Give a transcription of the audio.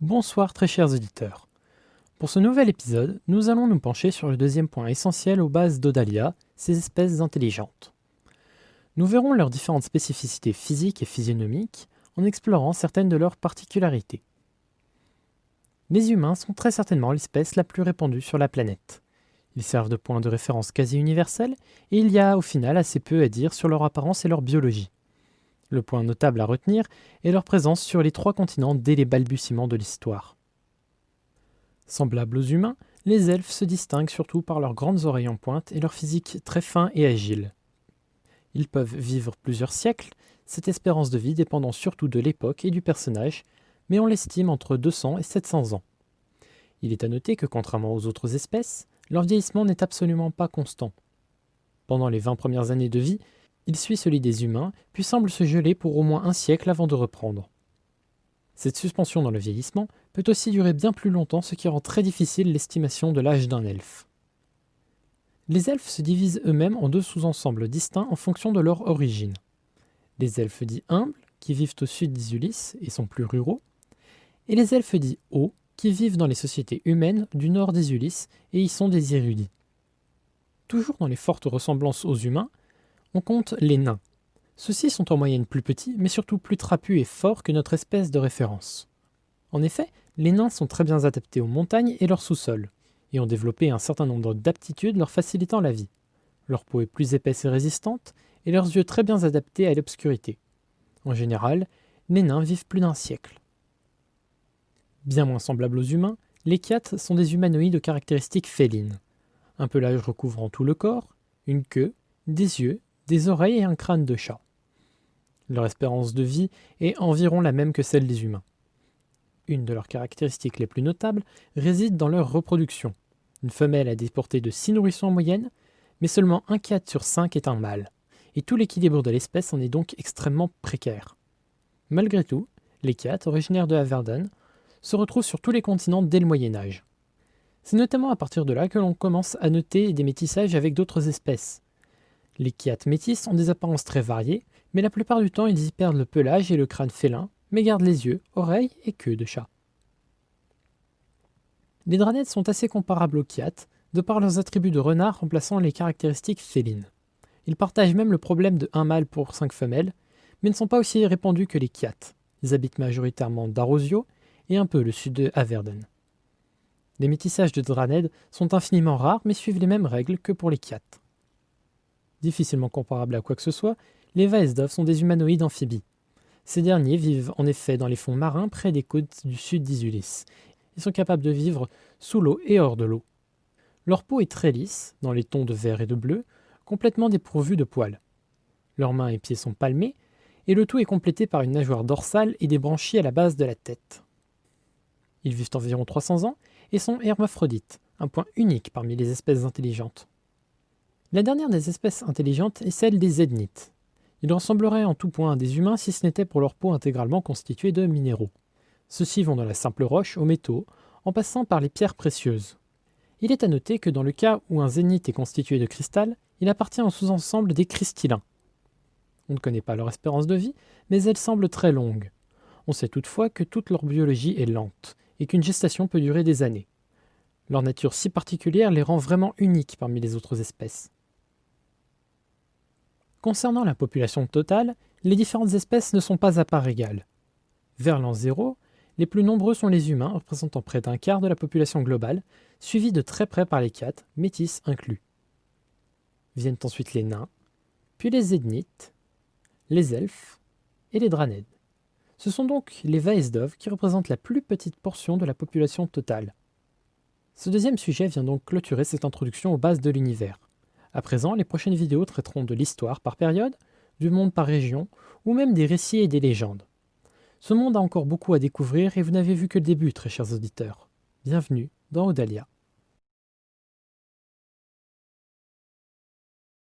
Bonsoir très chers auditeurs. Pour ce nouvel épisode, nous allons nous pencher sur le deuxième point essentiel aux bases d'Odalia, ces espèces intelligentes. Nous verrons leurs différentes spécificités physiques et physionomiques en explorant certaines de leurs particularités. Les humains sont très certainement l'espèce la plus répandue sur la planète. Ils servent de point de référence quasi universel et il y a au final assez peu à dire sur leur apparence et leur biologie. Le point notable à retenir est leur présence sur les 3 continents dès les balbutiements de l'histoire. Semblables aux humains, les elfes se distinguent surtout par leurs grandes oreilles en pointe et leur physique très fin et agile. Ils peuvent vivre plusieurs siècles, cette espérance de vie dépendant surtout de l'époque et du personnage, mais on l'estime entre 200 et 700 ans. Il est à noter que contrairement aux autres espèces, leur vieillissement n'est absolument pas constant. Pendant les 20 premières années de vie, il suit celui des humains, puis semble se geler pour au moins un siècle avant de reprendre. Cette suspension dans le vieillissement peut aussi durer bien plus longtemps, ce qui rend très difficile l'estimation de l'âge d'un elfe. Les elfes se divisent eux-mêmes en 2 sous-ensembles distincts en fonction de leur origine. Les elfes dits humbles, qui vivent au sud d'Isulis et sont plus ruraux, et les elfes dits hauts, qui vivent dans les sociétés humaines du nord d'Isulis et y sont des érudits. Toujours dans les fortes ressemblances aux humains, on compte les nains. Ceux-ci sont en moyenne plus petits, mais surtout plus trapus et forts que notre espèce de référence. En effet, les nains sont très bien adaptés aux montagnes et leurs sous-sols, et ont développé un certain nombre d'aptitudes leur facilitant la vie. Leur peau est plus épaisse et résistante, et leurs yeux très bien adaptés à l'obscurité. En général, les nains vivent plus d'un siècle. Bien moins semblables aux humains, les Kyats sont des humanoïdes aux caractéristiques félines. Un pelage recouvrant tout le corps, une queue, des yeux, des oreilles et un crâne de chat. Leur espérance de vie est environ la même que celle des humains. Une de leurs caractéristiques les plus notables réside dans leur reproduction. Une femelle a des portées de 6 nourrissons en moyenne, mais seulement un Kyat sur 5 est un mâle, et tout l'équilibre de l'espèce en est donc extrêmement précaire. Malgré tout, les Kyats, originaires de Haverdun, se retrouvent sur tous les continents dès le Moyen-Âge. C'est notamment à partir de là que l'on commence à noter des métissages avec d'autres espèces. Les Kyats métis ont des apparences très variées, mais la plupart du temps ils y perdent le pelage et le crâne félin, mais gardent les yeux, oreilles et queue de chat. Les Draneds sont assez comparables aux Kyats, de par leurs attributs de renard remplaçant les caractéristiques félines. Ils partagent même le problème de 1 mâle pour 5 femelles, mais ne sont pas aussi répandus que les Kyats. Ils habitent majoritairement Darosio et un peu le sud de Haverdun. Les métissages de Draned sont infiniment rares, mais suivent les mêmes règles que pour les Kyats. Difficilement comparables à quoi que ce soit, les Vaesdov sont des humanoïdes amphibies. Ces derniers vivent en effet dans les fonds marins près des côtes du sud d'Isulis. Ils sont capables de vivre sous l'eau et hors de l'eau. Leur peau est très lisse, dans les tons de vert et de bleu, complètement dépourvue de poils. Leurs mains et pieds sont palmés, et le tout est complété par une nageoire dorsale et des branchies à la base de la tête. Ils vivent environ 300 ans et sont hermaphrodites, un point unique parmi les espèces intelligentes. La dernière des espèces intelligentes est celle des Zednites. Ils ressembleraient en tout point à des humains si ce n'était pour leur peau intégralement constituée de minéraux. Ceux-ci vont de la simple roche aux métaux, en passant par les pierres précieuses. Il est à noter que dans le cas où un zénite est constitué de cristal, il appartient au sous-ensemble des cristallins. On ne connaît pas leur espérance de vie, mais elle semble très longue. On sait toutefois que toute leur biologie est lente, et qu'une gestation peut durer des années. Leur nature si particulière les rend vraiment uniques parmi les autres espèces. Concernant la population totale, les différentes espèces ne sont pas à parts égales. Vers l'an 0, les plus nombreux sont les humains, représentant près d'un quart de la population globale, suivis de très près par les Kyats, métis inclus. Viennent ensuite les nains, puis les Zednites, les elfes et les Draneds. Ce sont donc les Vaesdov qui représentent la plus petite portion de la population totale. Ce deuxième sujet vient donc clôturer cette introduction aux bases de l'univers. À présent, les prochaines vidéos traiteront de l'histoire par période, du monde par région, ou même des récits et des légendes. Ce monde a encore beaucoup à découvrir et vous n'avez vu que le début, très chers auditeurs. Bienvenue dans Odalia.